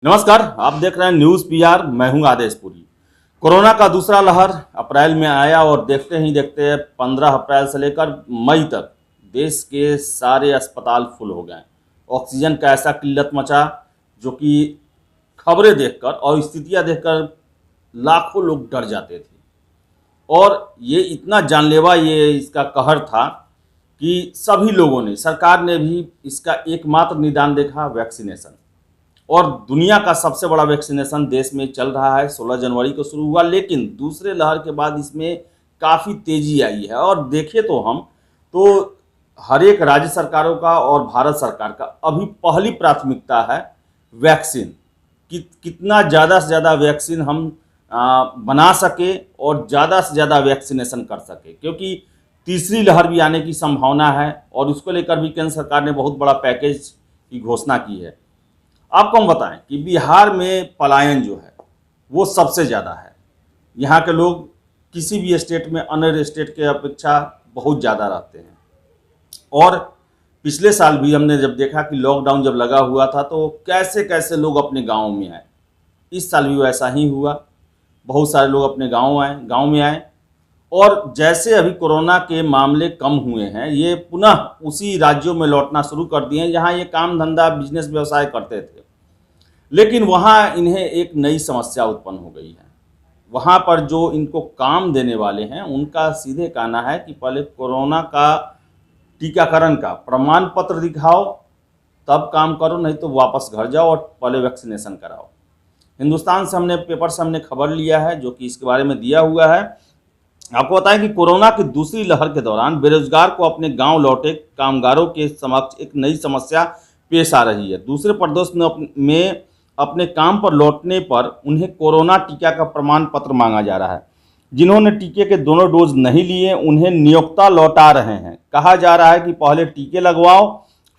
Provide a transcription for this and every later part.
नमस्कार, आप देख रहे हैं न्यूज़ पीआर। मैं हूं आदेशपुरी। कोरोना का दूसरा लहर अप्रैल में आया और देखते ही देखते 15 अप्रैल से लेकर मई तक देश के सारे अस्पताल फुल हो गए। ऑक्सीजन का ऐसा किल्लत मचा जो कि खबरें देखकर और स्थितियां देखकर लाखों लोग डर जाते थे। और ये इतना जानलेवा ये इसका कहर था कि सभी लोगों ने, सरकार ने भी इसका एकमात्र निदान देखा, वैक्सीनेशन। और दुनिया का सबसे बड़ा वैक्सीनेशन देश में चल रहा है। 16 जनवरी को शुरू हुआ, लेकिन दूसरे लहर के बाद इसमें काफ़ी तेज़ी आई है। और देखें तो हम तो हर एक राज्य सरकारों का और भारत सरकार का अभी पहली प्राथमिकता है वैक्सीन। कितना ज़्यादा से ज़्यादा वैक्सीन हम बना सके और ज़्यादा से ज़्यादा वैक्सीनेशन कर सके, क्योंकि तीसरी लहर भी आने की संभावना है और उसको लेकर भी केंद्र सरकार ने बहुत बड़ा पैकेज की घोषणा की है। आपको हम बताएं कि बिहार में पलायन जो है वो सबसे ज़्यादा है। यहाँ के लोग किसी भी स्टेट में अन्य स्टेट के अपेक्षा बहुत ज़्यादा रहते हैं। और पिछले साल भी हमने जब देखा कि लॉकडाउन जब लगा हुआ था तो कैसे कैसे लोग अपने गाँव में आए। इस साल भी वैसा ही हुआ, बहुत सारे लोग अपने गाँव में आए। और जैसे अभी कोरोना के मामले कम हुए हैं, ये पुनः उसी राज्यों में लौटना शुरू कर दिए हैं जहाँ ये काम धंधा बिजनेस व्यवसाय करते थे। लेकिन वहाँ इन्हें एक नई समस्या उत्पन्न हो गई है। वहाँ पर जो इनको काम देने वाले हैं उनका सीधे कहना है कि पहले कोरोना का टीकाकरण का प्रमाण पत्र दिखाओ, तब काम करो, नहीं तो वापस घर जाओ और पहले वैक्सीनेशन कराओ। हिंदुस्तान से हमने पेपर से हमने खबर लिया है जो कि इसके बारे में दिया हुआ है। आपको बताएं कि कोरोना की दूसरी लहर के दौरान बेरोजगार को अपने गांव लौटे कामगारों के समक्ष एक नई समस्या पेश आ रही है। दूसरे प्रदेश में अपने काम पर लौटने पर उन्हें कोरोना टीका का प्रमाण पत्र मांगा जा रहा है। जिन्होंने टीके के दोनों डोज नहीं लिए उन्हें नियोक्ता लौटा रहे हैं। कहा जा रहा है कि पहले टीके लगवाओ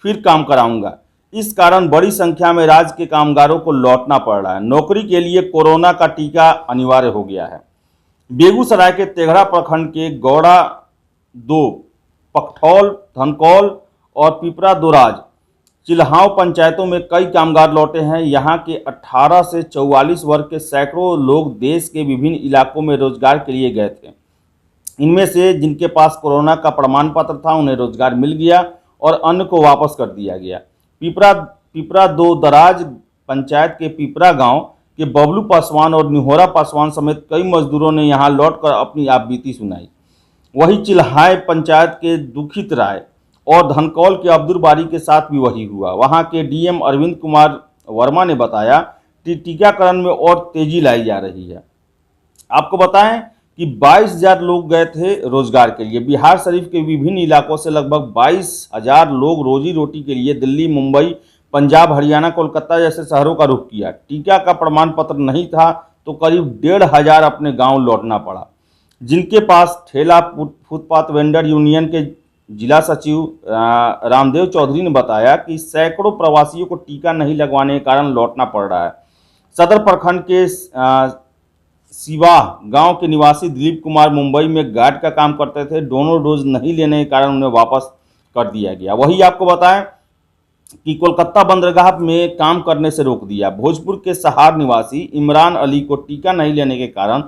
फिर काम कराऊंगा। इस कारण बड़ी संख्या में राज्य के कामगारों को लौटना पड़ रहा है। नौकरी के लिए कोरोना का टीका अनिवार्य हो गया है। बेगूसराय के तेघड़ा प्रखंड के गौड़ा दो, पखटौल, धनकौल और पिपरा दोराज चिल्हांव पंचायतों में कई कामगार लौटे हैं। यहाँ के 18 से 44 वर्ग के सैकड़ों लोग देश के विभिन्न इलाकों में रोजगार के लिए गए थे। इनमें से जिनके पास कोरोना का प्रमाण पत्र था उन्हें रोजगार मिल गया और अन्य को वापस कर दिया गया। पिपरा दो दराज पंचायत के पिपरा गांव के बबलू पासवान और निहोरा पासवान समेत कई मजदूरों ने यहाँ लौटकर अपनी आपबीती सुनाई। वही चिल्हाय पंचायत के दुखित राय और धनकौल के अब्दुल बारी के साथ भी वही हुआ। वहां के डीएम अरविंद कुमार वर्मा ने बताया कि टीकाकरण में और तेजी लाई जा रही है। आपको बताएं कि 22,000 लोग गए थे रोजगार के लिए। बिहार शरीफ के विभिन्न इलाकों से लगभग 22,000 लोग रोजी रोटी के लिए दिल्ली, मुंबई, पंजाब, हरियाणा, कोलकाता जैसे शहरों का रुख किया। टीका का प्रमाण पत्र नहीं था तो करीब 1,500 अपने गाँव लौटना पड़ा। जिनके पास ठेला फुटपाथ वेंडर यूनियन के जिला सचिव रामदेव चौधरी ने बताया कि सैकड़ों प्रवासियों को टीका नहीं लगवाने के कारण लौटना पड़ रहा है। सदर प्रखंड के सिवाह गांव के निवासी दिलीप कुमार मुंबई में गार्ड का काम करते थे। दोनों डोज नहीं लेने के कारण उन्हें वापस कर दिया गया। वही आपको बताएं कि कोलकाता बंदरगाह में काम करने से रोक दिया। भोजपुर के सहार निवासी इमरान अली को टीका नहीं लेने के कारण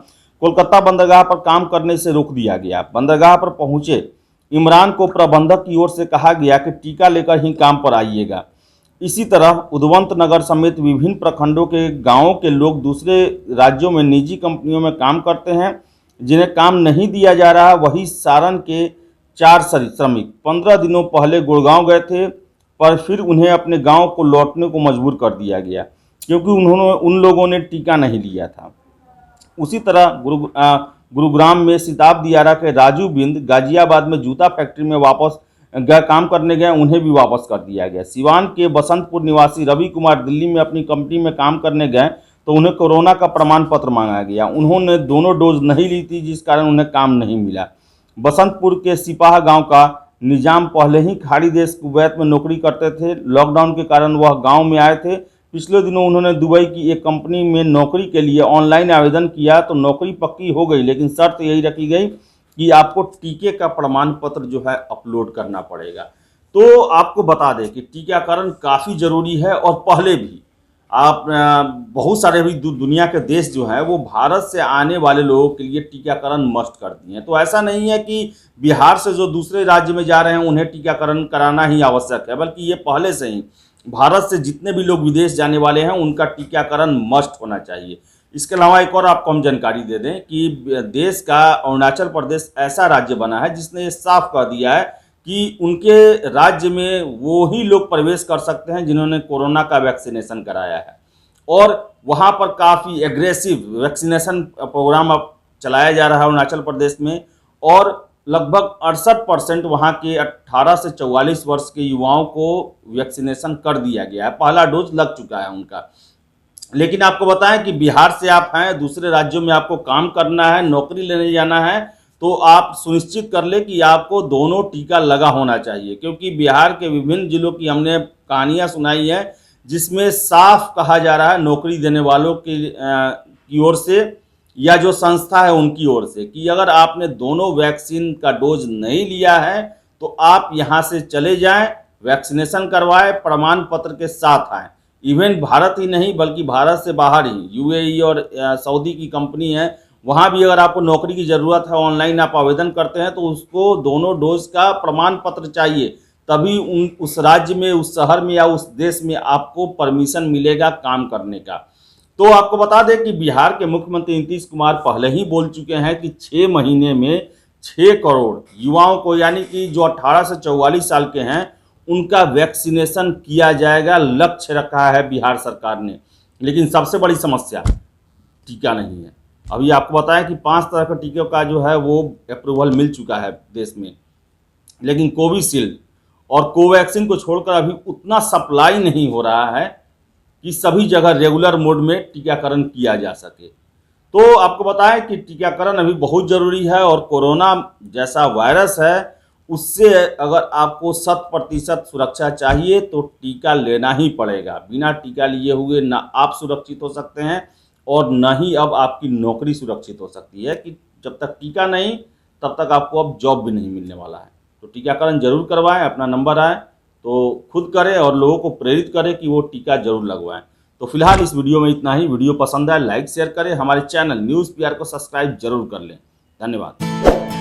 कोलकाता बंदरगाह पर काम करने से रोक दिया गया। बंदरगाह पर पहुंचे इमरान को प्रबंधक की ओर से कहा गया कि टीका लेकर ही काम पर आइएगा। इसी तरह उदवंत नगर समेत विभिन्न प्रखंडों के गांवों के लोग दूसरे राज्यों में निजी कंपनियों में काम करते हैं जिन्हें काम नहीं दिया जा रहा। वही सारण के 4 श्रमिक 15 दिनों पहले गुड़गांव गए थे, पर फिर उन्हें अपने गांव को लौटने को मजबूर कर दिया गया क्योंकि उन लोगों ने टीका नहीं लिया था। उसी तरह गुरुग्राम में सिताब दियारा के राजू बिंद गाजियाबाद में जूता फैक्ट्री में वापस काम करने गए, उन्हें भी वापस कर दिया गया। सिवान के बसंतपुर निवासी रवि कुमार दिल्ली में अपनी कंपनी में काम करने गए तो उन्हें कोरोना का प्रमाण पत्र मांगा गया। उन्होंने दोनों डोज नहीं ली थी जिस कारण उन्हें काम नहीं मिला। बसंतपुर के सिपाहा गाँव का निजाम पहले ही खाड़ी देश कुवैत में नौकरी करते थे। लॉकडाउन के कारण वह गाँव में आए थे। पिछले दिनों उन्होंने दुबई की एक कंपनी में नौकरी के लिए ऑनलाइन आवेदन किया तो नौकरी पक्की हो गई, लेकिन शर्त यही रखी गई कि आपको टीके का प्रमाण पत्र जो है अपलोड करना पड़ेगा। तो आपको बता दें कि टीकाकरण काफ़ी ज़रूरी है और पहले भी आप बहुत सारे अभी दुनिया के देश जो हैं वो भारत से आने वाले लोगों के लिए टीकाकरण मस्ट कर दिए हैं। तो ऐसा नहीं है कि बिहार से जो दूसरे राज्य में जा रहे हैं उन्हें टीकाकरण कराना ही आवश्यक है, बल्कि ये पहले से ही भारत से जितने भी लोग विदेश जाने वाले हैं उनका टीकाकरण मस्ट होना चाहिए। इसके अलावा एक और आपको हम जानकारी दे दें कि देश का अरुणाचल प्रदेश ऐसा राज्य बना है जिसने ये साफ कह दिया है कि उनके राज्य में वो ही लोग प्रवेश कर सकते हैं जिन्होंने कोरोना का वैक्सीनेशन कराया है। और वहाँ पर काफ़ी एग्रेसिव वैक्सीनेशन प्रोग्राम अब चलाया जा रहा है अरुणाचल प्रदेश में, और लगभग 68% वहाँ के 18 से 44 वर्ष के युवाओं को वैक्सीनेशन कर दिया गया है, पहला डोज लग चुका है उनका। लेकिन आपको बताएं कि बिहार से आप हैं, दूसरे राज्यों में आपको काम करना है, नौकरी लेने जाना है, तो आप सुनिश्चित कर ले कि आपको दोनों टीका लगा होना चाहिए, क्योंकि बिहार के विभिन्न जिलों की हमने कहानियां सुनाई है जिसमें साफ कहा जा रहा है नौकरी देने वालों की ओर से या जो संस्था है उनकी ओर से कि अगर आपने दोनों वैक्सीन का डोज नहीं लिया है तो आप यहाँ से चले जाएं, वैक्सीनेशन करवाएं, प्रमाण पत्र के साथ आएँ। इवन भारत ही नहीं बल्कि भारत से बाहर ही यूएई और सऊदी की कंपनी है, वहाँ भी अगर आपको नौकरी की ज़रूरत है, ऑनलाइन आप आवेदन करते हैं तो उसको दोनों डोज का प्रमाण पत्र चाहिए, तभी उस राज्य में, उस शहर में या उस देश में आपको परमिशन मिलेगा काम करने का। तो आपको बता दें कि बिहार के मुख्यमंत्री नीतीश कुमार पहले ही बोल चुके हैं कि 6 महीने में 6 करोड़ युवाओं को, यानी कि जो 18 से 44 साल के हैं, उनका वैक्सीनेशन किया जाएगा, लक्ष्य रखा है बिहार सरकार ने। लेकिन सबसे बड़ी समस्या टीका नहीं है। अभी आपको बताएं कि 5 तरह के टीकों का जो है वो अप्रूवल मिल चुका है देश में, लेकिन कोविशील्ड और कोवैक्सीन को छोड़कर अभी उतना सप्लाई नहीं हो रहा है कि सभी जगह रेगुलर मोड में टीकाकरण किया जा सके। तो आपको बताएं कि टीकाकरण अभी बहुत ज़रूरी है, और कोरोना जैसा वायरस है उससे अगर आपको 100% सुरक्षा चाहिए तो टीका लेना ही पड़ेगा। बिना टीका लिए हुए ना आप सुरक्षित हो सकते हैं और न ही अब आपकी नौकरी सुरक्षित हो सकती है, कि जब तक टीका नहीं तब तक आपको अब जॉब भी नहीं मिलने वाला है। तो टीकाकरण जरूर करवाएं, अपना नंबर आए तो खुद करें और लोगों को प्रेरित करें कि वो टीका जरूर लगवाएं। तो फिलहाल इस वीडियो में इतना ही। वीडियो पसंद आए लाइक शेयर करें, हमारे चैनल न्यूज़ पीआर को सब्सक्राइब जरूर कर लें। धन्यवाद।